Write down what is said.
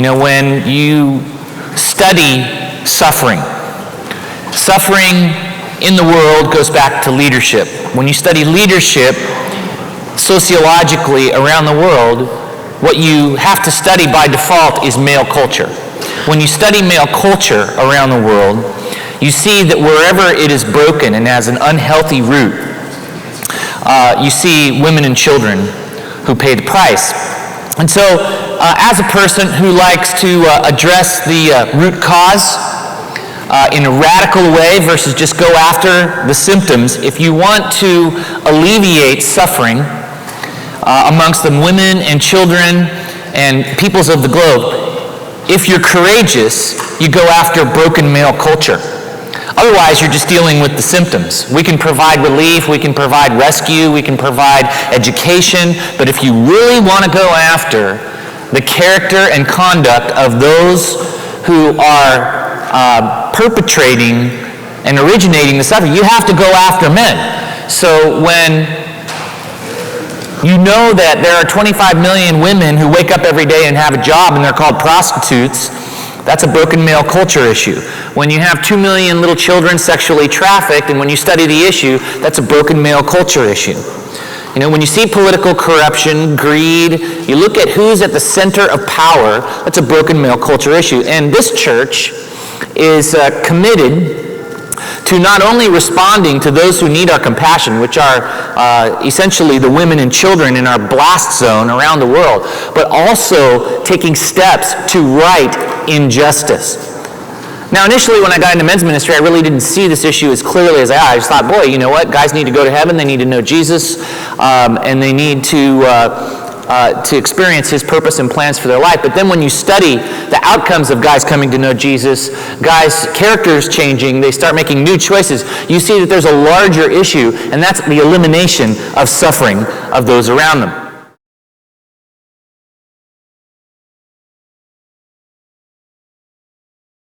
When you study suffering in the world goes back to leadership. When you study leadership sociologically around the world, what you have to study by default is male culture. When you study male culture around the world, you see that wherever it is broken and has an unhealthy root, you see women and children who pay the price. And so, as a person who likes to address the root cause in a radical way versus just go after the symptoms, if you want to alleviate suffering amongst the women and children and peoples of the globe, if you're courageous, you go after broken male culture. Otherwise, you're just dealing with the symptoms. We can provide relief, we can provide rescue, we can provide education, but if you really want to go after the character and conduct of those who are perpetrating and originating the suffering, you have to go after men. So when you know that there are 25 million women who wake up every day and have a job and they're called prostitutes, that's a broken male culture issue. When you have 2 million little children sexually trafficked, and when you study the issue, that's a broken male culture issue. When you see political corruption, greed, you look at who's at the center of power, that's a broken male culture issue. And this church is committed to not only responding to those who need our compassion, which are essentially the women and children in our blast zone around the world, but also taking steps to right injustice. Now, initially when I got into men's ministry, I really didn't see this issue as clearly as I just thought, boy, you know what? Guys need to go to heaven, they need to know Jesus, and they need to experience his purpose and plans for their life. But then when you study the outcomes of guys coming to know Jesus, guys' characters changing, they start making new choices, you see that there's a larger issue, and that's the elimination of suffering of those around them.